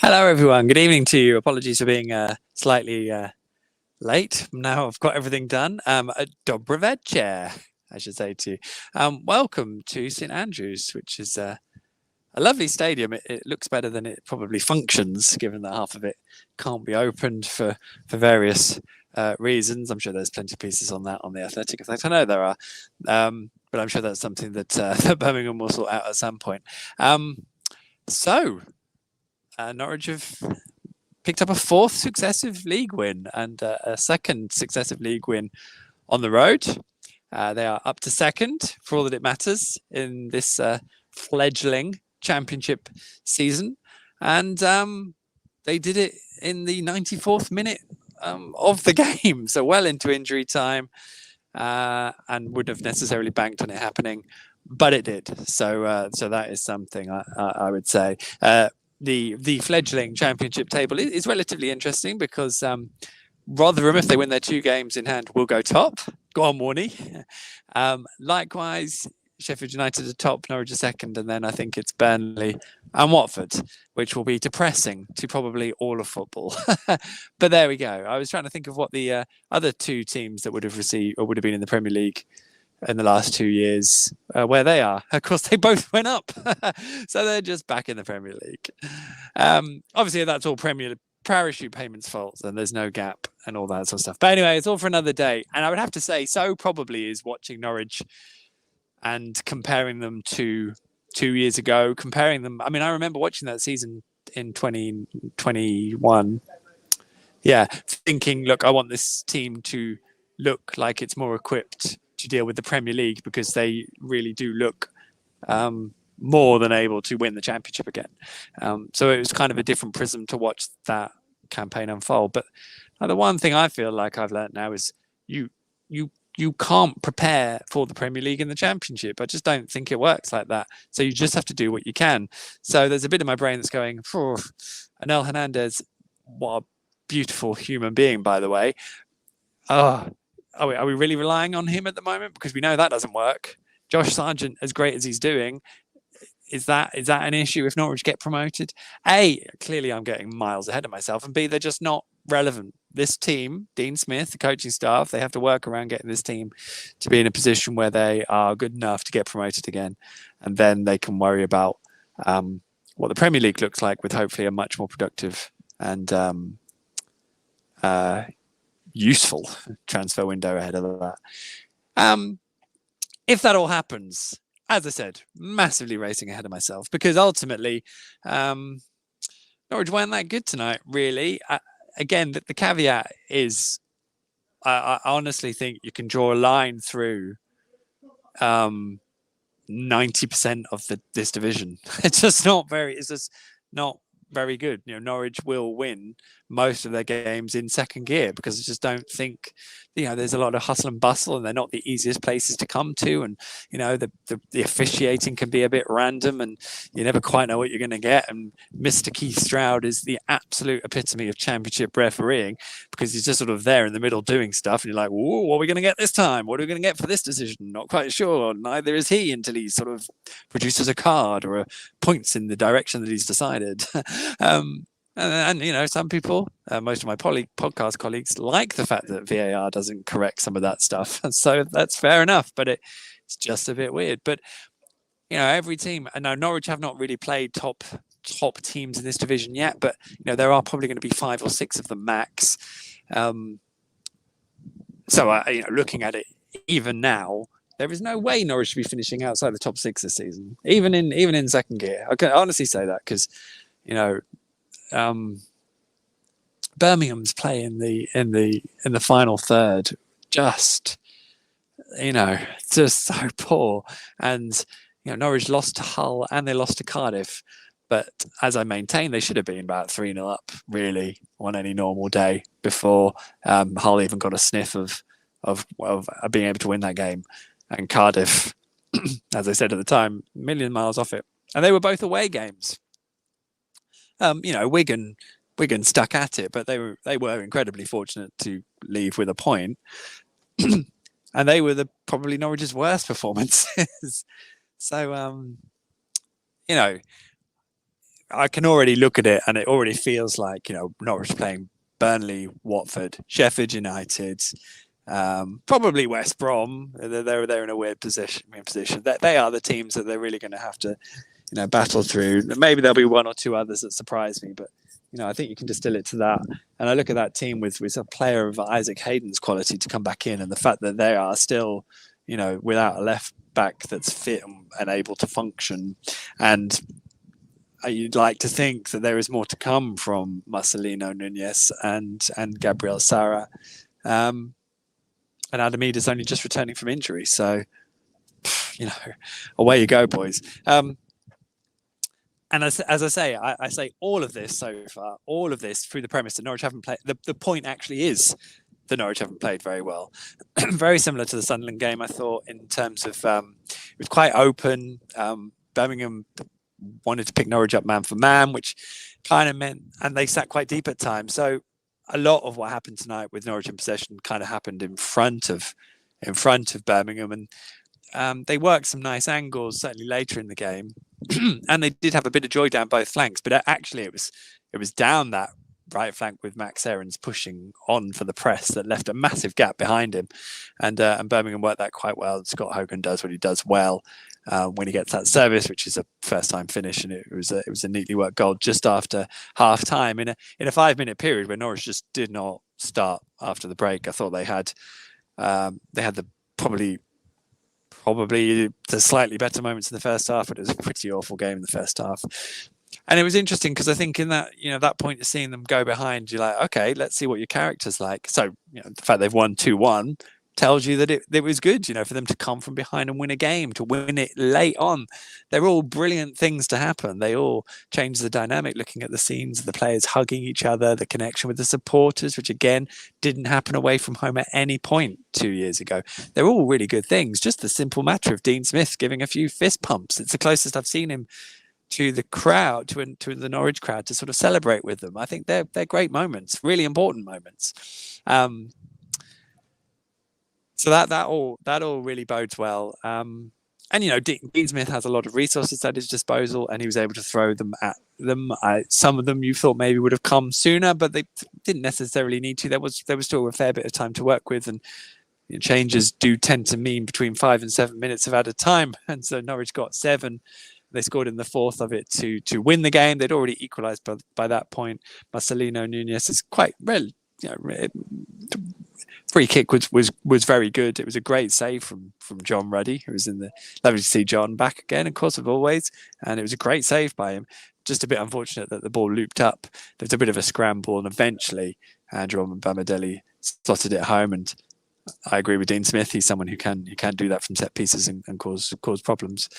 Hello, everyone. Good evening to you. Apologies for being slightly late. Now I've got everything done. Dobry večer, I should say to you. Welcome to St Andrews, which is a lovely stadium. It looks better than it probably functions, given that half of it can't be opened for various reasons. I'm sure there's plenty of pieces on that on the Athletic Effect. I know there are, but I'm sure that's something that, that Birmingham will sort out at some point. Norwich have picked up a fourth successive league win and a second successive league win on the road. They are up to second for all that it matters in this fledgling championship season. And they did it in the 94th minute of the game, so well into injury time, and wouldn't have necessarily banked on it happening, but it did. So that is something I would say. The fledgling championship table is relatively interesting because Rotherham, if they win their two games in hand, will go top. Go on, Warney. Likewise, Sheffield United are top, Norwich are second, and then I think it's Burnley and Watford, which will be depressing to probably all of football. But there we go. I was trying to think of what the other two teams that would have received or would have been in the Premier League in the last 2 years, where they are. Of course, they both went up. So they're just back in the Premier League. Obviously, that's all Premier parachute payments' fault, and there's no gap and all that sort of stuff. But anyway, it's all for another day. And I would have to say, so probably is watching Norwich and comparing them to 2 years ago, comparing them. I mean, I remember watching that season in 2021. Yeah, thinking, look, I want this team to look like it's more equipped to deal with the Premier League because they really do look more than able to win the championship again. So it was kind of a different prism to watch that campaign unfold. But the one thing I feel like I've learned now is you can't prepare for the Premier League and the Championship. I just don't think it works like that. So you just have to do what you can. So there's a bit in my brain that's going, Onel Hernandez, what a beautiful human being, by the way. Are we really relying on him at the moment? Because we know that doesn't work. Josh Sargent, as great as he's doing, is that an issue if Norwich get promoted? A, clearly I'm getting miles ahead of myself, and B, they're just not relevant. This team, Dean Smith, the coaching staff, they have to work around getting this team to be in a position where they are good enough to get promoted again, and then they can worry about what the Premier League looks like with hopefully a much more productive and useful transfer window ahead of that. If that all happens, as I said, massively racing ahead of myself because ultimately Norwich weren't that good tonight, really. Again, the caveat is I honestly think you can draw a line through 90% of this division. It's just not very good. You know, Norwich will win most of their games in second gear because I just don't think, there's a lot of hustle and bustle and they're not the easiest places to come to. And, the officiating can be a bit random and you never quite know what you're going to get. And Mr. Keith Stroud is the absolute epitome of championship refereeing because he's just sort of there in the middle doing stuff. And you're like, whoa, what are we going to get this time? What are we going to get for this decision? Not quite sure. Neither is he until he sort of produces a card or points in the direction that he's decided. And some people, most of my podcast colleagues, like the fact that VAR doesn't correct some of that stuff. And so that's fair enough, but it's just a bit weird. But, every team, I know Norwich have not really played top teams in this division yet, but, there are probably going to be 5 or 6 of them max. Looking at it, even now, there is no way Norwich should be finishing outside the top 6 this season, even in second gear. I can honestly say that because, Birmingham's play in the final third just so poor, and Norwich lost to Hull and they lost to Cardiff, but as I maintain they should have been about 3-0 up really on any normal day before Hull even got a sniff of being able to win that game, and Cardiff, as I said at the time, a million miles off it, and they were both away games. Wigan stuck at it, but they were incredibly fortunate to leave with a point, and they were probably Norwich's worst performances. So I can already look at it, and it already feels like, Norwich playing Burnley, Watford, Sheffield United, probably West Brom. They're in a weird position. They are the teams that they're really going to have to, battle through. Maybe there'll be one or two others that surprise me, but I think you can distill it to that. And I look at that team with a player of Isaac Hayden's quality to come back in, and the fact that they are still, without a left back that's fit and able to function. And you'd like to think that there is more to come from Marcelino Nunez and Gabriel Sara. And Adam Ida's only just returning from injury. So, away you go, boys. And as I say, I say all of this so far, all of this through the premise that Norwich haven't played. The point actually is that Norwich haven't played very well. Very similar to the Sunderland game, I thought, in terms of it was quite open. Birmingham wanted to pick Norwich up man for man, which kind of meant, and they sat quite deep at times. So a lot of what happened tonight with Norwich in possession kind of happened in front of Birmingham, and they worked some nice angles certainly later in the game. And they did have a bit of joy down both flanks, but actually it was down that right flank with Max Aarons pushing on for the press that left a massive gap behind him, and Birmingham worked that quite well. Scott Hogan does what he does well when he gets that service, which is a first-time finish, and it was a neatly worked goal just after half time in a 5-minute period where Norwich just did not start after the break. I thought they had the probably the slightly better moments in the first half, but it was a pretty awful game in the first half. And it was interesting because I think in that, that point of seeing them go behind, you're like, okay, let's see what your character's like. So, the fact they've won 2-1 tells you that it was good, for them to come from behind and win a game, to win it late on. They're all brilliant things to happen. They all change the dynamic, looking at the scenes of the players hugging each other, the connection with the supporters, which again didn't happen away from home at any point 2 years ago. They're all really good things. Just the simple matter of Dean Smith giving a few fist pumps. It's the closest I've seen him to the crowd, to the Norwich crowd, to sort of celebrate with them. I think they're great moments, really important moments. So that all really bodes well. And Dean Smith has a lot of resources at his disposal, and he was able to throw them at them. Some of them you thought maybe would have come sooner, but they didn't necessarily need to. There was still a fair bit of time to work with, and changes do tend to mean between 5 and 7 minutes of added time. And so Norwich got 7. They scored in the fourth of it to win the game. They'd already equalised by that point. Marcelino Nunez is quite free kick was very good. It was a great save from John Ruddy, who was in the lovely to see John back again, of course, as always. And it was a great save by him. Just a bit unfortunate that the ball looped up. There was a bit of a scramble, and eventually Andrew Bamadelli slotted it home. And I agree with Dean Smith. He's someone who can do that from set pieces and cause problems.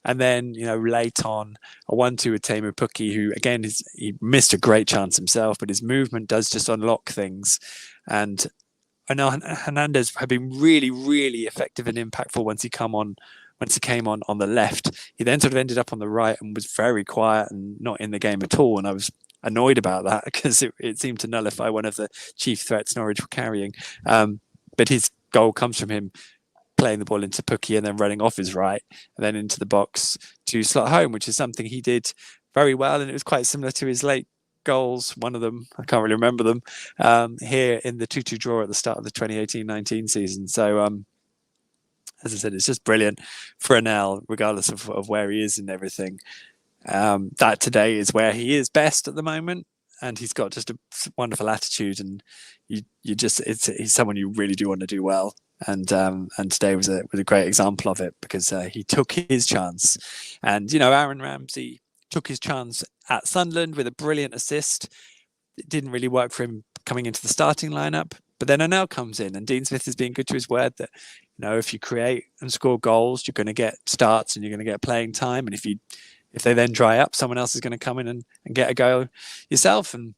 And then, late on, a 1-2 with Teemu Pukki, who, again, he missed a great chance himself, but his movement does just unlock things. And Onel Hernandez had been really, really effective and impactful once he came on the left. He then sort of ended up on the right and was very quiet and not in the game at all. And I was annoyed about that because it seemed to nullify one of the chief threats Norwich were carrying. But his goal comes from him playing the ball into Pukki and then running off his right and then into the box to slot home, which is something he did very well. And it was quite similar to his late goals. One of them, I can't really remember them, here in the 2-2 draw at the start of the 2018-19 season. So, as I said, it's just brilliant for Onel, regardless of where he is and everything. That today is where he is best at the moment. And he's got just a wonderful attitude, and he's someone you really do want to do well. And today was a great example of it, because he took his chance. And Aaron Ramsey took his chance at Sunderland with a brilliant assist. It didn't really work for him coming into the starting lineup, but then Onel comes in, and Dean Smith is being good to his word that if you create and score goals, you're going to get starts and you're going to get playing time. And if they then dry up, someone else is going to come in and get a go yourself. And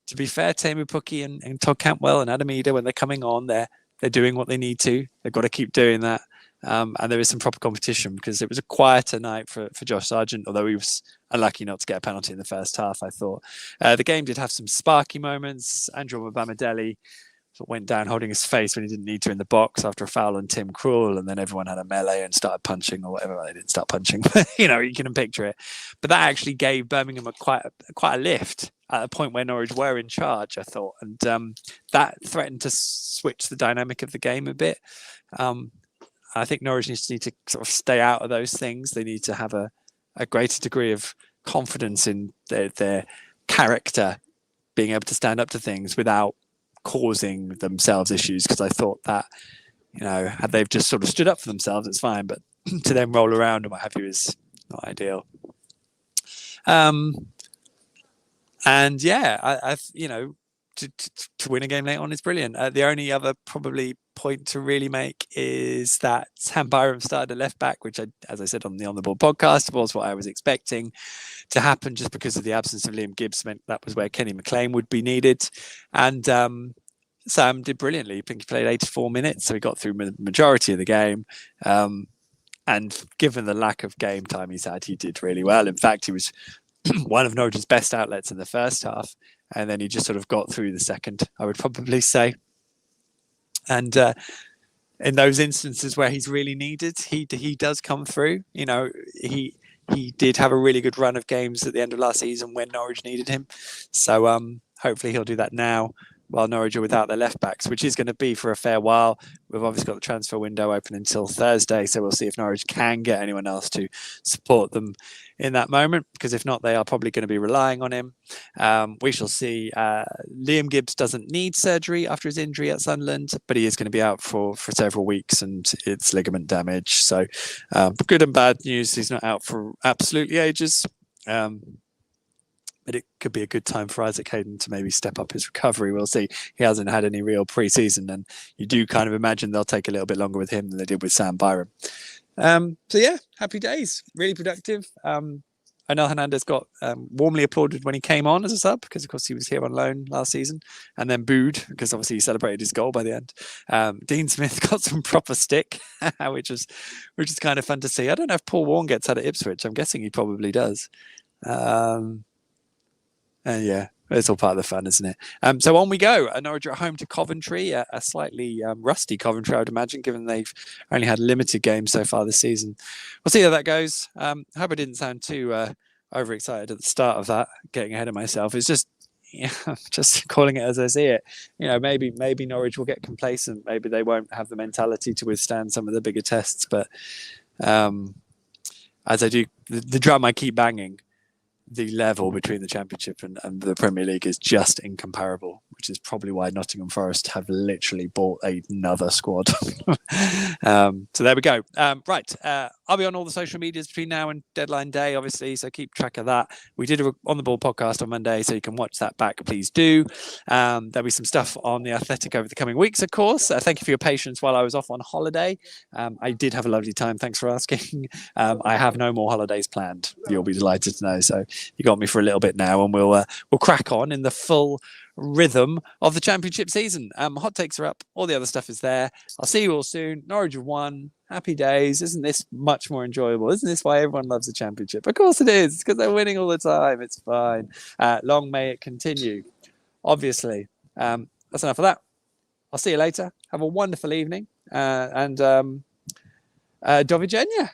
to be fair, Teemu Pukki and Todd Cantwell and Adam Ida, when they're coming on, they're doing what they need to. They've got to keep doing that. And there is some proper competition, because it was a quieter night for Josh Sargent, although he was unlucky not to get a penalty in the first half, I thought. The game did have some sparky moments. Andrew Bamadelli sort of went down holding his face when he didn't need to in the box after a foul on Tim Krul, and then everyone had a melee and started punching or whatever. They didn't start punching, but you can picture it. But that actually gave Birmingham quite a lift at a point where Norwich were in charge, I thought, and that threatened to switch the dynamic of the game a bit. I think Norwich need to sort of stay out of those things. They need to have a greater degree of confidence in their character being able to stand up to things without causing themselves issues. Because I thought that, had they've just sort of stood up for themselves, it's fine. But to then roll around and what have you is not ideal. And yeah, I to win a game late on is brilliant. The only other probably point to really make is that Sam Byram started at left back, which, as I said on the Ball podcast, was what I was expecting to happen, just because of the absence of Liam Gibbs meant that was where Kenny McLean would be needed. And Sam did brilliantly. I think he played 84 minutes, so he got through the majority of the game. And given the lack of game time he's had, he did really well. In fact, he was one of Norwich's best outlets in the first half, and then he just sort of got through the second, I would probably say. And in those instances where he's really needed, he does come through. He did have a really good run of games at the end of last season when Norwich needed him. So hopefully he'll do that now while Norwich are without their left backs, which is going to be for a fair while. We've obviously got the transfer window open until Thursday, so we'll see if Norwich can get anyone else to support them in that moment, because if not, they are probably going to be relying on him. We shall see. Liam Gibbs doesn't need surgery after his injury at Sunderland, but he is going to be out for several weeks, and it's ligament damage. So good and bad news. He's not out for absolutely ages. But it could be a good time for Isaac Hayden to maybe step up his recovery. We'll see. He hasn't had any real pre-season, and you do kind of imagine they'll take a little bit longer with him than they did with Sam Byram. So yeah, happy days. Really productive. Onel Hernandez got warmly applauded when he came on as a sub, because of course he was here on loan last season, and then booed because obviously he celebrated his goal by the end. Dean Smith got some proper stick, which is kind of fun to see. I don't know if Paul Warne gets out at Ipswich. I'm guessing he probably does. And yeah, it's all part of the fun, isn't it? So on we go. Norwich are at home to Coventry, a slightly rusty Coventry, I would imagine, given they've only had limited games so far this season. We'll see how that goes. I hope I didn't sound too overexcited at the start of that, getting ahead of myself. It's just, just calling it as I see it. Maybe Norwich will get complacent. Maybe they won't have the mentality to withstand some of the bigger tests. But as I do, the drum I keep banging, the level between the Championship and the Premier League is just incomparable, which is probably why Nottingham Forest have literally bought another squad. So there we go. Right. I'll be on all the social medias between now and deadline day, obviously, so keep track of that. We did a On the Ball podcast on Monday, so you can watch that back. Please do. There'll be some stuff on The Athletic over the coming weeks, of course. Thank you for your patience while I was off on holiday. I did have a lovely time. Thanks for asking. I have no more holidays planned. You'll be delighted to know. So you got me for a little bit now, and we'll crack on in the full rhythm of the Championship season. Hot takes are up. All the other stuff is there. I'll see you all soon. Norwich have won. Happy days. Isn't this much more enjoyable? Isn't this why everyone loves the Championship? Of course it is, because they're winning all the time. It's fine. Long may it continue. Obviously. That's enough of that. I'll see you later. Have a wonderful evening. And do widzenia.